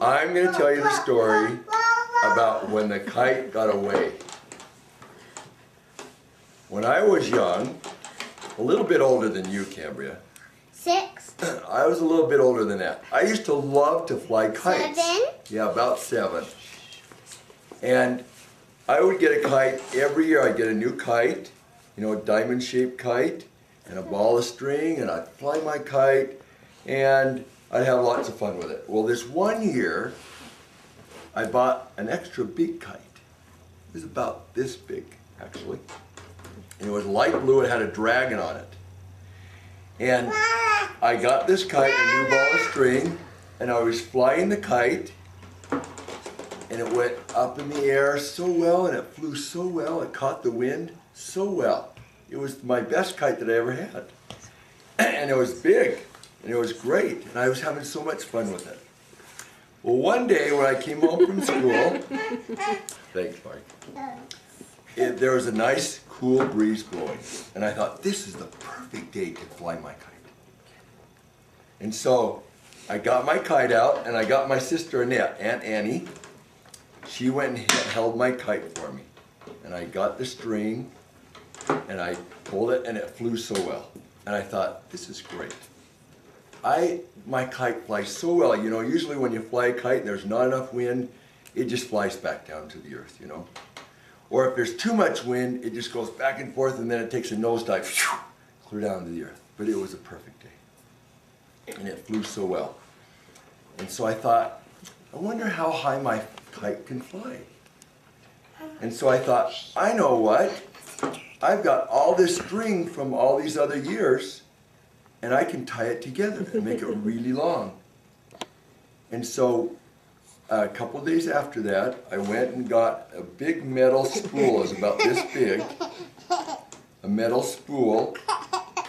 I'm going to tell you the story about when the kite got away. When I was young, a little bit older than you, Cambria. 6. I was a little bit older than that. I used to love to fly kites. 7. Yeah, about 7. And I would get a kite every year. I'd get a new kite, you know, a diamond-shaped kite, and a ball of string, and I'd fly my kite, and I'd have lots of fun with it. Well, this one year, I bought an extra big kite. It was about this big, actually. And it was light blue, it had a dragon on it. And I got this kite, a new ball of string, and I was flying the kite, and it went up in the air so well, and it flew so well, it caught the wind so well. It was my best kite that I ever had. And it was big, and it was great, and I was having so much fun with it. Well, one day when I came home from school, thanks, Mike, there was a nice, cool breeze blowing, and I thought, this is the perfect day to fly my kite. And so I got my kite out, and I got my sister Annette, Aunt Annie. She went and held my kite for me, and I got the string, and I pulled it, and it flew so well. And I thought, this is great. My kite flies so well. You know, usually when you fly a kite and there's not enough wind, it just flies back down to the earth, you know. Or if there's too much wind, it just goes back and forth, and then it takes a nosedive, clear down to the earth. But it was a perfect day, and it flew so well. And so I thought, I wonder how high my kite can fly. And so I thought, I know what? I've got all this string from all these other years, and I can tie it together and make it really long. And so a couple of days after that, I went and got a big metal spool. It was about this big. A metal spool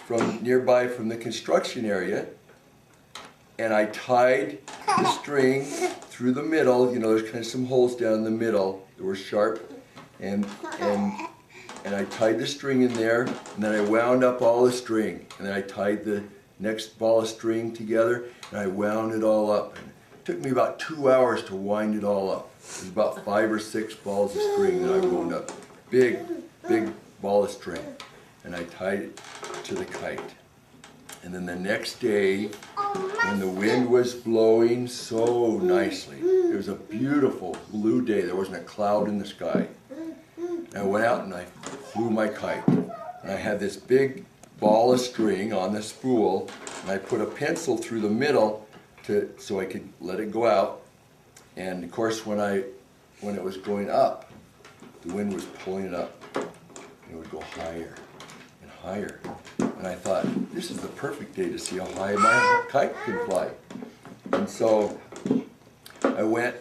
from nearby from the construction area. And I tied the string through the middle. You know, there's kind of some holes down in the middle that were sharp. And I tied the string in there, and then I wound up all the string. And then I tied the next ball of string together, and I wound it all up. And it took me about 2 hours to wind it all up. It was about 5 or 6 balls of string that I wound up. Big, big ball of string. And I tied it to the kite. And then the next day, when the wind was blowing so nicely, it was a beautiful blue day. There wasn't a cloud in the sky. And I went out and I flew my kite. And I had this big ball of string on the spool, and I put a pencil through the middle so I could let it go out. And of course, when it was going up, the wind was pulling it up. And it would go higher and higher. And I thought, this is the perfect day to see how high my kite can fly. And so I went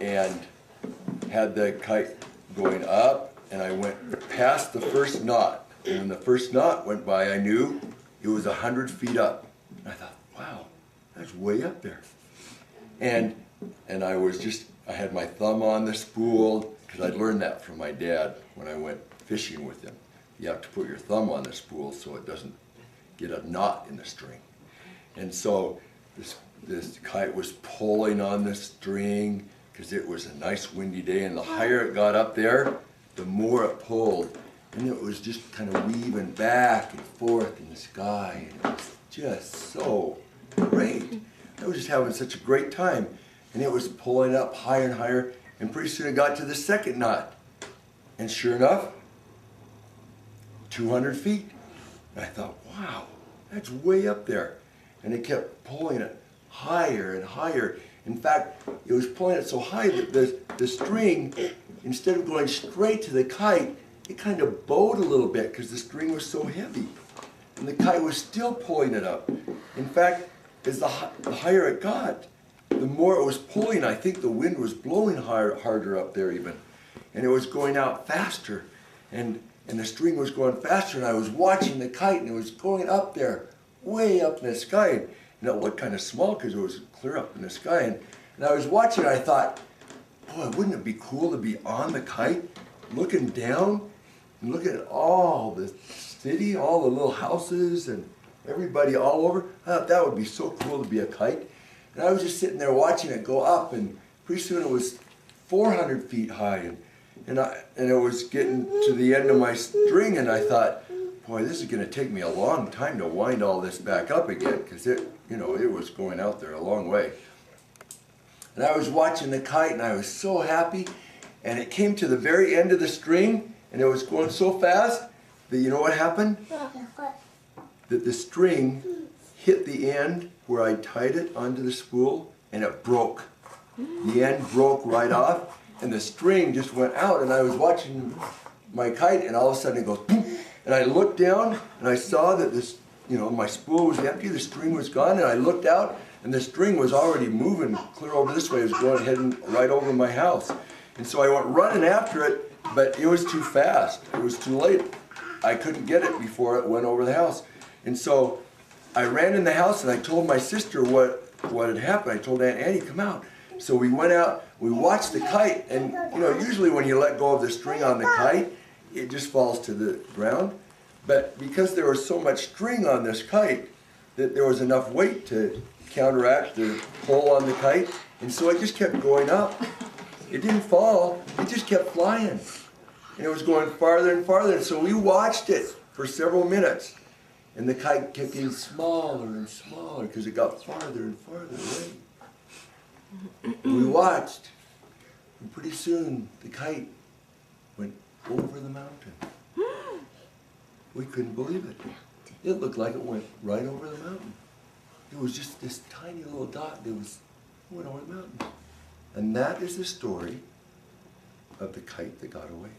and had the kite going up, and I went past the first knot. And when the first knot went by, I knew it was 100 feet up. And I thought, wow, that's way up there. And I had my thumb on the spool, because I'd learned that from my dad when I went fishing with him. You have to put your thumb on the spool so it doesn't get a knot in the string. And so this kite was pulling on the string, because it was a nice windy day, and the higher it got up there, the more it pulled. And it was just kind of weaving back and forth in the sky, and it was just so great. I was just having such a great time. And it was pulling up higher and higher, and pretty soon it got to the second knot. And sure enough, 200 feet. And I thought, wow, that's way up there. And it kept pulling it higher and higher. In fact, it was pulling it so high that the string, instead of going straight to the kite, it kind of bowed a little bit because the string was so heavy. And the kite was still pulling it up. In fact, as the higher it got, the more it was pulling. I think the wind was blowing harder up there even. And it was going out faster. And the string was going faster, and I was watching the kite, and it was going up there, way up in the sky. And it looked kind of small because it was clear up in the sky. And I was watching it, I thought, boy, wouldn't it be cool to be on the kite, looking down, and looking at all the city, all the little houses, and everybody all over. I thought that would be so cool to be a kite. And I was just sitting there watching it go up, and pretty soon it was 400 feet high, and it was getting to the end of my string, and I thought, boy, this is going to take me a long time to wind all this back up again, because it was going out there a long way. And I was watching the kite, and I was so happy, and it came to the very end of the string, and it was going so fast that you know what happened? That the string hit the end where I tied it onto the spool, and it broke. The end broke right off, and the string just went out, and I was watching my kite, and all of a sudden it goes boom, and I looked down, and I saw that this, my spool was empty, the string was gone, and I looked out, and the string was already moving clear over this way. It was heading right over my house. And so I went running after it, but it was too fast. It was too late. I couldn't get it before it went over the house. And so I ran in the house, and I told my sister what had happened. I told Aunt Annie, come out. So we went out, we watched the kite, and usually when you let go of the string on the kite, it just falls to the ground. But because there was so much string on this kite, that there was enough weight to counteract the pull on the kite, and so it just kept going up. It didn't fall, it just kept flying. And it was going farther and farther, and so we watched it for several minutes. And the kite kept getting smaller and smaller because it got farther and farther away. We watched, and pretty soon the kite went over the mountain. We couldn't believe it. It looked like it went right over the mountain. It was just this tiny little dot that went over the mountain. And that is the story of the kite that got away.